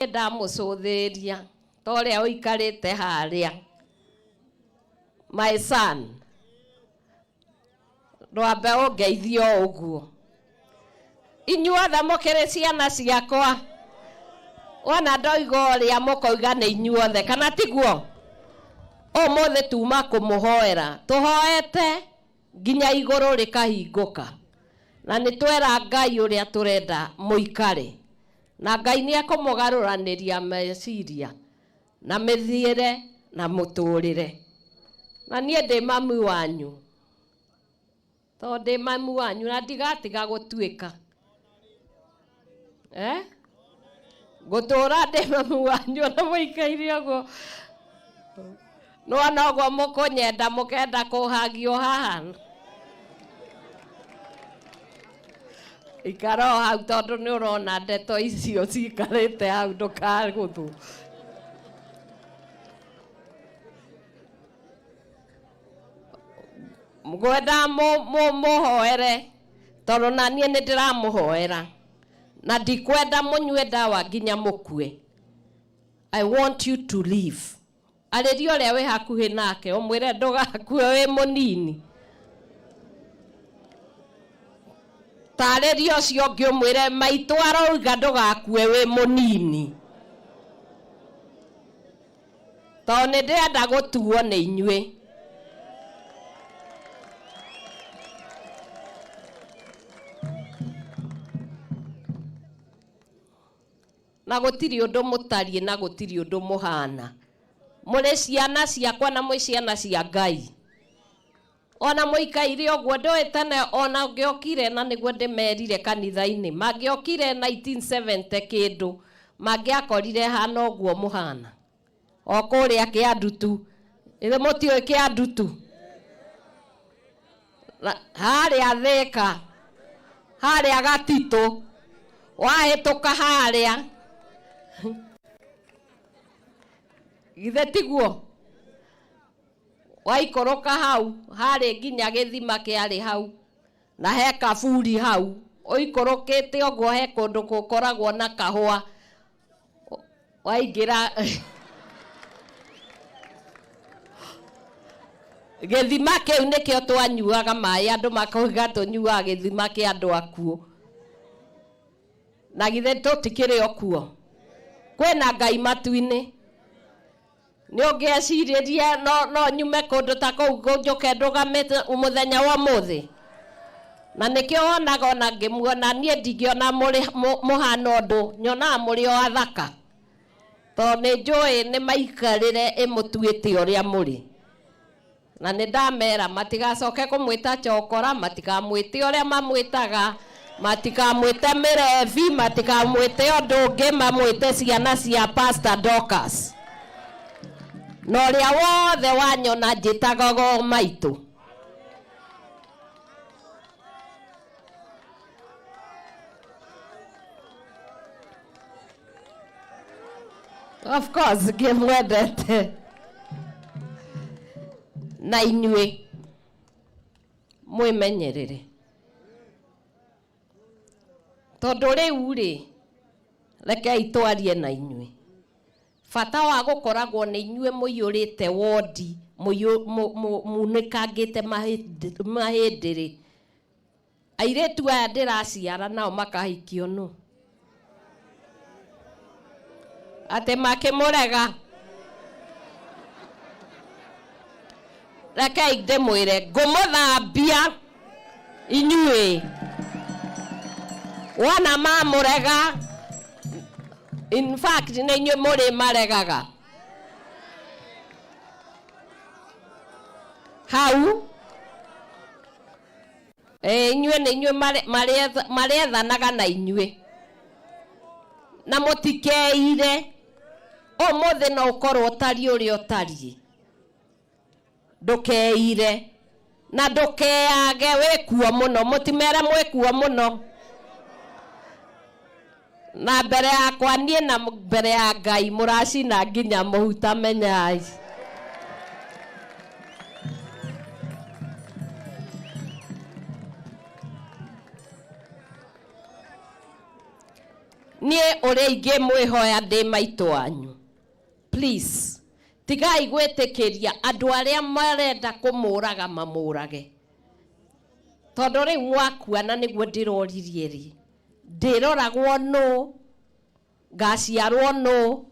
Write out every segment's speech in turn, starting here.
ndamucuthiria tore uikarite haria my son ndwambe ungeithio uguo inyuothe mukiri ciana ciakwa wana ndoiga uria mukoiga ni inyuothe kana tiguo umuthi tuma kumuhoera tuhoete nginya iguru rikahinguka na nitwera Ngai uria turenda muikare na Ngai ni akumugaruraniria meciria na mithiire na muturire na nie ndi mami wanyu to ndi mami wanyu na ndigatiga gutuika gutura ndi mami wanyu na muikaire uguo no nogo mukunyenda mukenda kuhagio haha ikaro hau tondu ni urona ndeto icio cikarite hau ndukaguthu mugwenda muhoere tondu na nie ni ndiramuhoera na ndikwenda munywe ndawa nginya mukue. I want you to live. Aririo ria we hakuhi nake umwire ndugakue we munini tarerio cio ngiumwire maitu aroiga ndugakue we munini to ni ndenda gutuo ni inywe na gutiri undu mutarie na gutiri undu muhana muri ciana ciakwa na mwi ciana cia Ngai ona muikaire oguo ndoetane ona ngiokire na niguo ndimerire kanitha-ini mangiokire 1970 kindu mangiakorire hana oguo muhana o kuria Kiandutu ile mutio Kiandutu haria Thika haria Gatito wahituka haria githe tiguo waikoroka hau hari nginya githima kiari hau na he kaburi hau oikorokete oguo he kundu gukoragwo na kahua waingira githima kiu nikio twanyuaga mai andu makoiga tunyuaga githima kia andu akuo na githe tutikire okuo kwina Ngai matu-ini ni ungeciria no nyume kundu ta kuu njuke ndugamite muthenya wa muthi na nikio wonaga ona ngimuona nie ndingiona muri muhana undu nyona muri o athaka to ni njui ni maikarire imutuite uria muri na ni ndamera matigacoke kumwita chokora matikamwite uria mamwitaga matikamwite mirevi matikamwite undu ungi mamwite ciana cia Pastor Dorcas no ria wothe wanyona njitagago maitu of course ngimwendete na inyue mwimenyerere tondu riu ri rekei twarie na inyue fata wa gukoragwo ni inyue muiyurite wodi munikangite mahindiri airetu aya ndiraciara nao makahikio no ate makimurega rekei ndimwire ngumuthambia inyue wana mamurega in fact ni inyue muri maregaga hau inyue ni inyue mariethanaga na inyue na mutikeire umuthi no ukorwo utari uri utari ndukeire na ndukeage wikuo muno mutimere mwikuo muno na mbere yakwa nie na mbere ya Ngai muracina nginya muhuta menyai nie ore ige mwihoya ndi maito anyu. Please, tigai gwetikiria andu aria marenda kumuraga mamurage. Tondu riu mwakuana niguo ndiroririe ri. Ndiroragwo no, ngaciarwo no,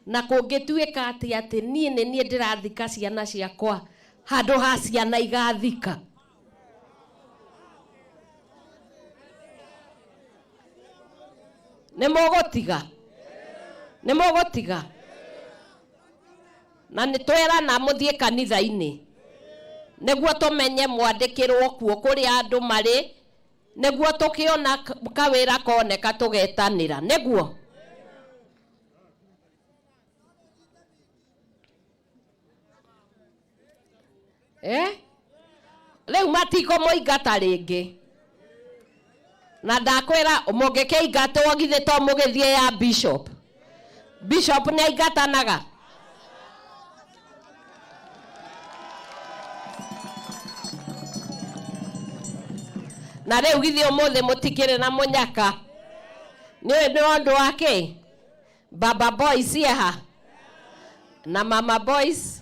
na kungituika ati nie ndirathika ciana ciakwa handu ha ciana igathika. Nemogotiga na nitwera na muthie kanitha-ini neguo tumenye mwandikirwo kuo kuri andu mari neguo tukiona kawira koneka tugetanira neguo. Leu matiko moingata ringi na ndakwira mungikiingatwo githe to mugithie ya bishop ni aingatanaga. Na rĩu githĩ ũmũthĩ mũtikĩrĩ na mũnyaka nĩ ũndũ wake baba boys yeha na mama boys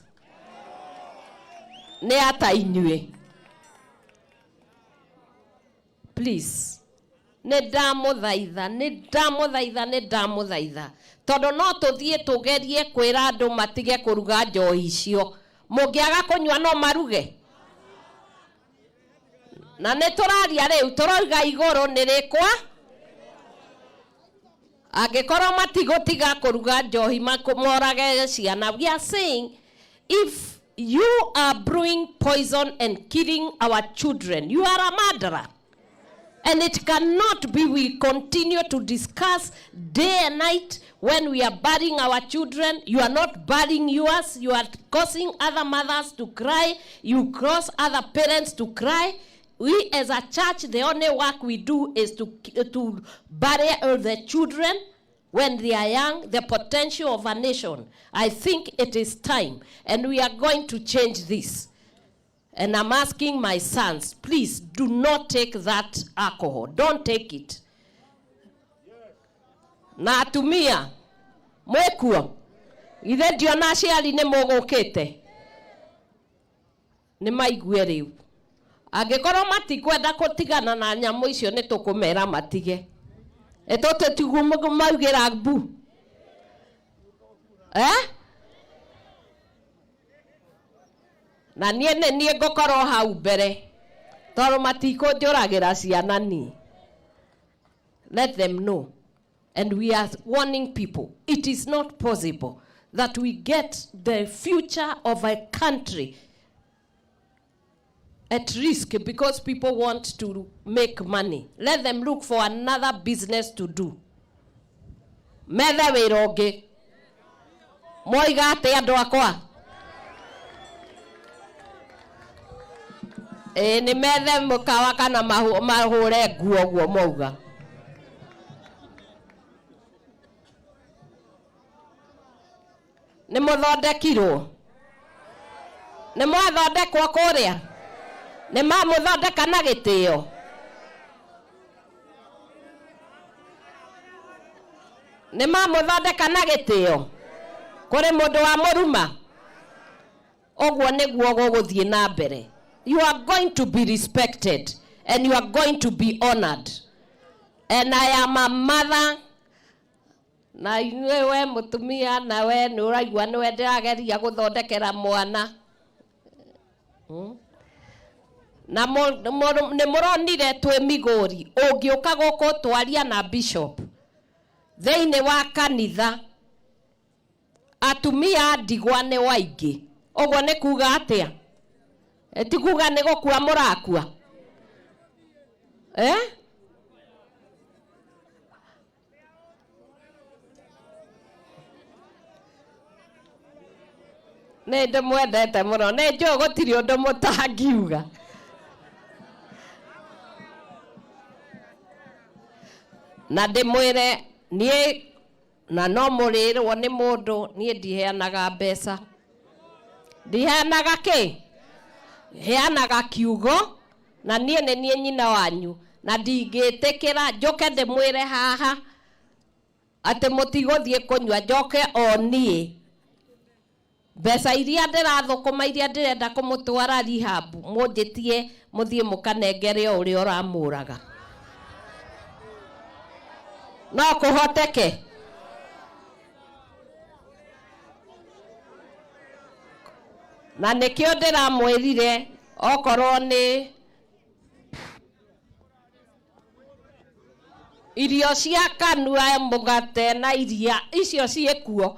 nĩ ata inyuĩ. Please, nĩ ndamũthaitha tondũ no tũthiĩ tũgerie kwĩra andũ matige kũruga njohi icio. Mũngĩaga kũnyua no maruge. Na nituraria riu turoiga iguru nirikwa agikorwo matigutiga kuruga njohi morage ciana. We are saying if you are brewing poison and killing our children, you are a murderer. And it cannot be we continue to discuss day and night when we are burying our children. You are not burying yours, you are causing other mothers to cry, you cause other parents to cry. We as a church, the only work we do is to bury the children when they are young, the potential of a nation. I think it is time, and we are going to change this. And I'm asking my sons, please do not take that alcohol. Don't take it. Na atumia, mwekuo, ithe ndio na aciari nĩ mũgũkĩte. Nĩ maigue rĩu. Angikorwo matikwenda kutigana na nyamu icio nĩ tũkũmera matige. Etote tigumu maugira bu. Na nie ngokorwo hau mbere. Toro matiko njuragira ciana ni. Let them know. And we are warning people. It is not possible that we get the future of a country at risk because people want to make money. Let them look for another business to do. Metha wiroge. Moiga ate andu akwa. Ni methe mukawa kana mahure nguo guo mauga. Ni muthondekirwo. Ni mwathondekwo kuria. Ni mamuthondeka na gitio. Ni mamuthondeka na gitio. Kuri mundu wa muruma. Ogwo niguo guguthie na mbere. You are going to be respected and you are going to be honored. And I am a mother. Na iwe mutumia na we nuraigwa niwe ndirageria guthondekera mwana. Na nĩ mũronire twĩ Migori ũngĩũka gũkũ twaria na bishop thĩinĩ wa kanitha atumia ndigwa nĩ waingĩ. Ũguo nĩ kuga atĩa? Ti kuga nĩ gũkua mũrakua? Nĩ ndĩmwendete mũno. Nĩ njũĩ gũtirĩ ũndũ mũtangiuga. Na ndimwire nie na no murirwo ni mundu nie ndiheanaga mbeca. Ndiheanaga ki? Heanaga kiugo na nie nyina wanyu na ndingĩtĩkĩra njoke ndĩmwĩre haha atĩ mũtigũthiĩ kũnyua njoke onie mbeca iria ndĩrathũkũma iria ndĩrenda kũmũtwara rehab mũnjĩtie mũthiĩ mũkanengere ũrĩa ũramũraga. No kũhoteke? Na nĩkĩo ndĩramwĩrire okorwo nĩ irio cia kanua mũgate na iria icio ciĩkuo,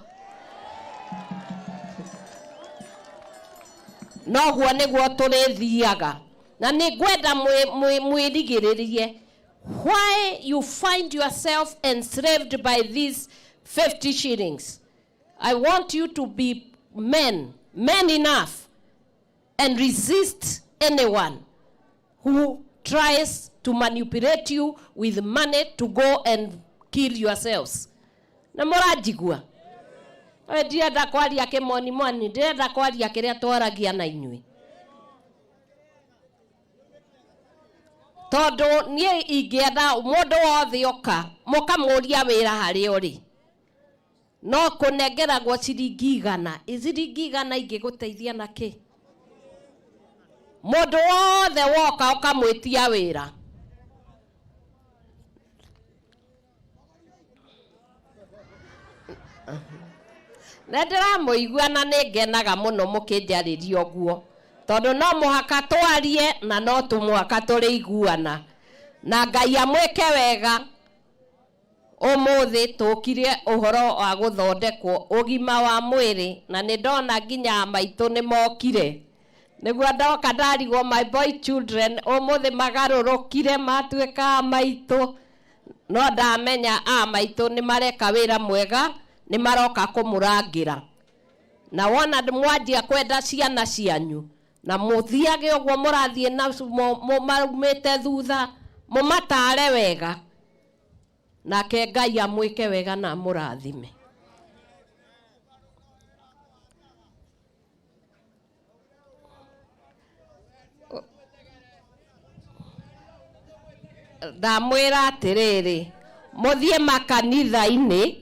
noguo nĩguo tũrĩthiaga. Na nĩngwenda mwĩrigĩrĩrie. Why you find yourself enslaved by these 50 shillings? I want you to be men enough and resist anyone who tries to manipulate you with money to go and kill yourselves. Na mũranjigua? Ndirenda kwaria kĩmoni, ndirenda kwaria kĩrĩa twaragia na inyuĩ. Tondũ niĩ ingĩenda mũndũ wothe oka mũkamũria wĩra harĩa ũrĩ, no kũnengeragwo ciringi igana. Ciringi igana ingĩgũteithia na kĩ? Mũndũ wothe woka ũkamwĩtia wĩra. Na ndĩramũigua na nĩngenaga mũno mũkĩnjarĩria ũguo, tondũ no mũhaka twarie na no tũmũhaka tũrĩiguana. Na Ngai amwĩke wega. Ũmũthĩ tũkire ũhoro wa gũthondekwo ũgima wa mwĩrĩ, na nĩndona nginya maitũ nĩmokire. Nĩguo ndoka ndarigwo my boy children ũmũthĩ magarũrũkire matuĩka maitũ. No ndamenya maitũ nĩmareka wĩra mwega, nĩmaroka kũmũrangĩra. Na wona mwanjia kwenda ciana cianyu na mũthiage ũguo mũrathiĩ na maumĩte thutha, mũmatare wega. Nake Ngai amwĩke wega na mũrathime. Ndamwĩra atĩrĩrĩ, mũthiĩ makanitha-inĩ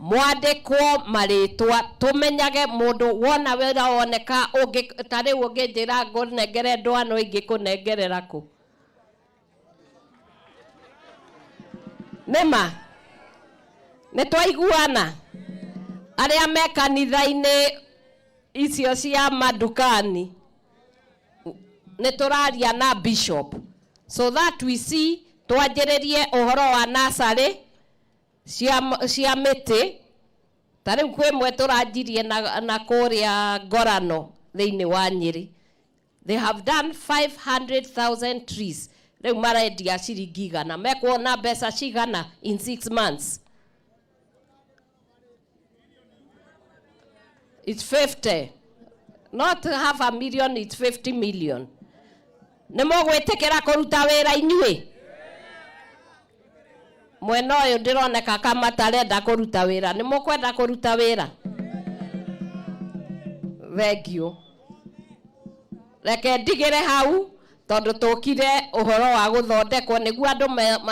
mwandĩkwo marĩtwa, tũmenyage mũndũ wona wĩra woneka. Ta rĩu ũngĩnjĩra ngũnengere ndwano ingĩkũnengerera kũ? Nĩma nĩtwaiguana arĩa me kanitha-inĩ icio cia madukani, nĩtũraria na bishop so that we see twanjĩrĩrie ũhoro wa nasarĩ cia mĩtĩ. Ta rĩu kwĩ mwe tũranjirie na kũrĩa Ngorano thĩinĩ wa Nyĩrĩ. They have done 500,000 trees. Rĩu marendia ciringi igana. Mekuona mbeca cigana in 6 months? It's 50. Not half a million, it's 50 million. Nĩmũgwĩtĩkĩra kũruta wĩra inyuĩ? Mwena ũyũ ndĩroneka kama tarenda kũruta wĩra. Nĩmũkwenda kũruta wĩra? Thengiũ. Reke ndigĩre hau, tondũ tũkire ũhoro wa gũthondekwo nĩguo andũ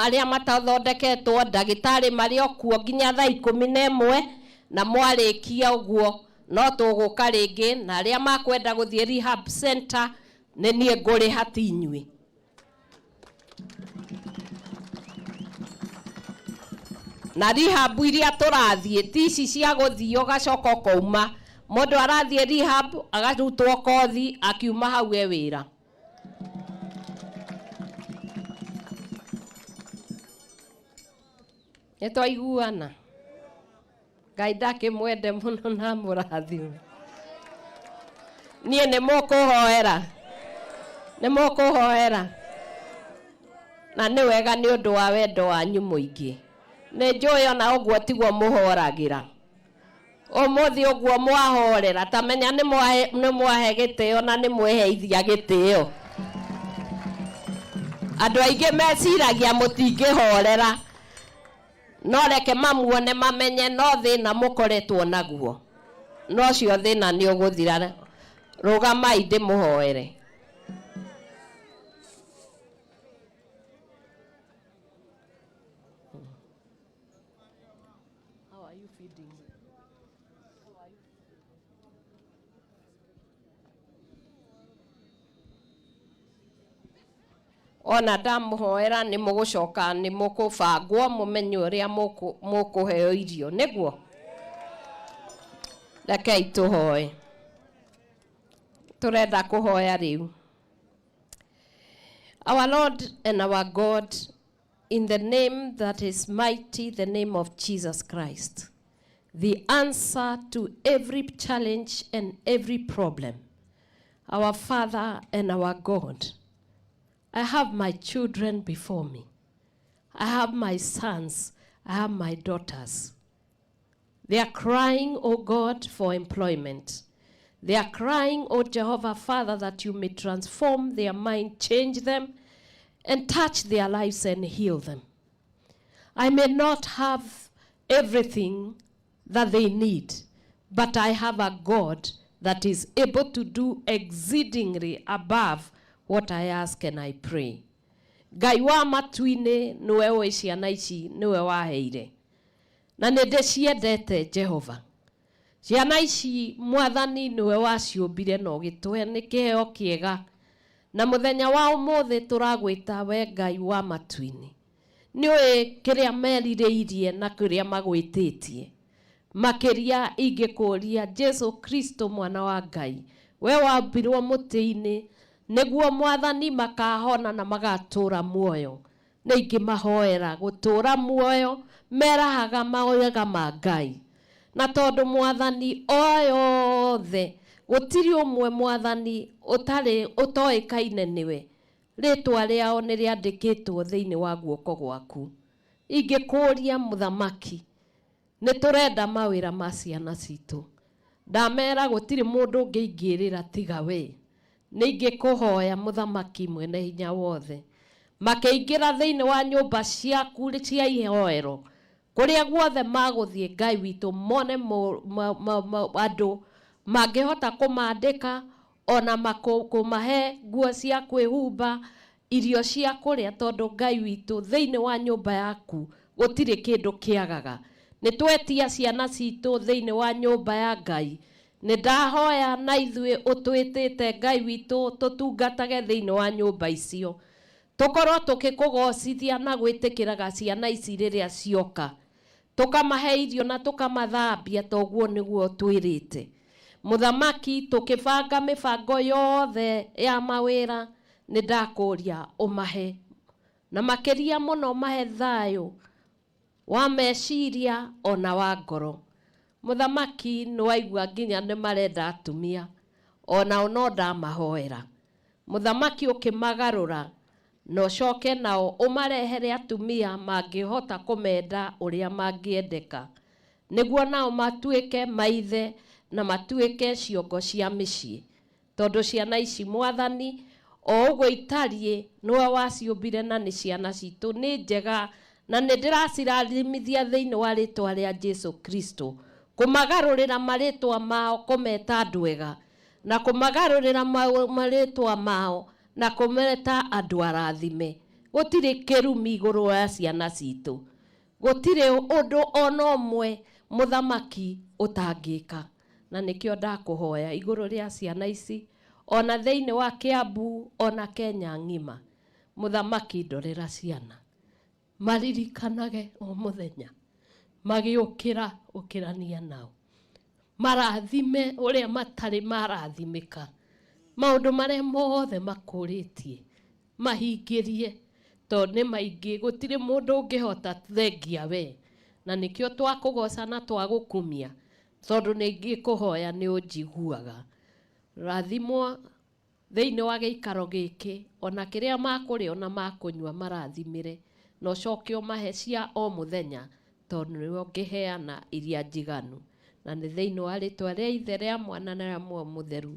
arĩa matathondeketwo, ndagĩtarĩ marĩ okuo nginya thaa 11, na mwarĩkia ũguo no tũgũka rĩngĩ, na arĩa makwenda gũthiĩ rehab center nĩ niĩ ngũrĩha ti inyuĩ. Na rehab iria tũrathiĩ ti ici cia gũthiĩ ũgacoka ũkauma. Mũndũ arathiĩ rehab agarutwo kothi akiuma hau wĩra. Nĩtwaiguana. Ngai ndakĩmwende mũno na mũrathime. Niĩ nĩmũkũhoera. Nĩmũkũhoera. Na nĩ wega nĩ ũndũ wa wendo wanyu mũingĩ. Nĩnjũĩ ona ũguo tiguo mũhoragĩra. Ũmũthĩ ũguo mwahorera, tamenya nĩmwahe gĩtĩo na nĩmweheithia gĩtĩo. Andũ aingĩ meciragia mũtingĩhorera. No reke mamuone mamenye no thĩna mũkoretwo naguo. No cio thĩna nĩ ũgũthira. Rũgamai ndĩmũhoere. you feeding me? Ona ndamuhoera ni mugucoka ni mukubangwo mumenye uria mukuheo irio niguo. Rekei tuhoe. Turenda kuhoya riu. Our Lord and our God, in the name that is mighty, the name of Jesus Christ, the answer to every challenge and every problem, our Father and our God, I have my children before me. I have my sons. I have my daughters. They are crying, O God, for employment. They are crying, O Jehovah Father, that you may transform their mind, change them, and touch their lives and heal them. I may not have everything that they need, but I have a God that is able to do exceedingly above what I ask and I pray. Ngai wa matuine niwe we ciana ici niwe waheire. Na nindiciendete Jehova. Ciana ici Mwathani niwe waciumbire na ugituhe ni kiheo kiega. Na muthenya wa umuthi turagwita we Ngai wa matuine. Niwe kiria meririirie na kiria magwititie. Makiria ingikuria Jesu Kristo mwana wa Ngai. We wambirwo mutiini niguo Mwathani makahona na magatura muoyo. Ningi mahoera gutura muoyo merahaga maoyaga ma Ngai. Na tondu Mwathani oyothe gutiri umwe Mwathani utoikaine niwe. Ritwa riao ni riandikitwo thiini wa guoko gwaku. Ingikuria muthamaki ni turenda mawira ma ciana citu. Ndamera gutiri mundu ungiingirira tiga we. Ningikuhoya muthamaki mwene hinya wothe. Makiingira thiini wa nyumba ciaku cia ihoero. Kuria guothe maguthie Ngai witu mone andu mangihota kumandika ona makumahe nguo cia kwihumba irio cia kuria tondu Ngai witu thiini wa nyumba yaku gutiri kindu kiagaga. Nitwetia ciana citu thiini wa nyumba ya Ngai. Nidahoya na ithuĩ utwitite Ngai witu tutungatage thiini wa nyumba icio. Tukorwo tukikugocithia na gwitikiraga ciana ici riria cioka. Tukamahe irio na tukamathambia toguo niguo twirite. Muthamaki tukibanga mibango yothe ya mawira nidakuria umahe. Na makiria muno mahe thayo wa meciria ona wa ngoro. Muthamaki nwaigua nginya ni marenda atumia ona no ndamahoera. Muthamaki ukimagarura no coke nao umarehere atumia mangihota kumenda uria mangiendeka niguo nao matuike maithe na matuike ciongo cia micii. Tondu ciana ici Mwathani o uguo itarie niwe waciumbire na ni ciana citu ni njega na ndiracirathimithia thiini wa ritwa ria Jesu Kristo. Kumagarurira maritwa mao kumeta ndwega na kumagarurira maritwa mao na kumeta andu arathime. Gutiri kirumi iguru wa ciana citu. Gutiri undu ona umwe muthamaki utangika. Na nikio ndakuhoya iguru ria ciana ici ona thiini wa Kiambu ona Kenya ngima. Muthamaki ndorera ciana. Maririkanage o muthenya. Magiukira ukirania nao. Marathime uria matari marathimika. Maundu maria mothe makuritie mahingirie tondu ni maingi gutiri mundu ungihota thengia we. Na nikio twakugoca na twagukumia tondu ningikuhoya ni unjiguaga. Rathimwo thiini wa giikaro giki ona kiria makuri ona makunywa marathimire no coke umahe cia o muthenya tondu niwe ungiheana iria njiganu. Na ni thiini wa ritwa ria Ithe ria Mwana na ria Mutheru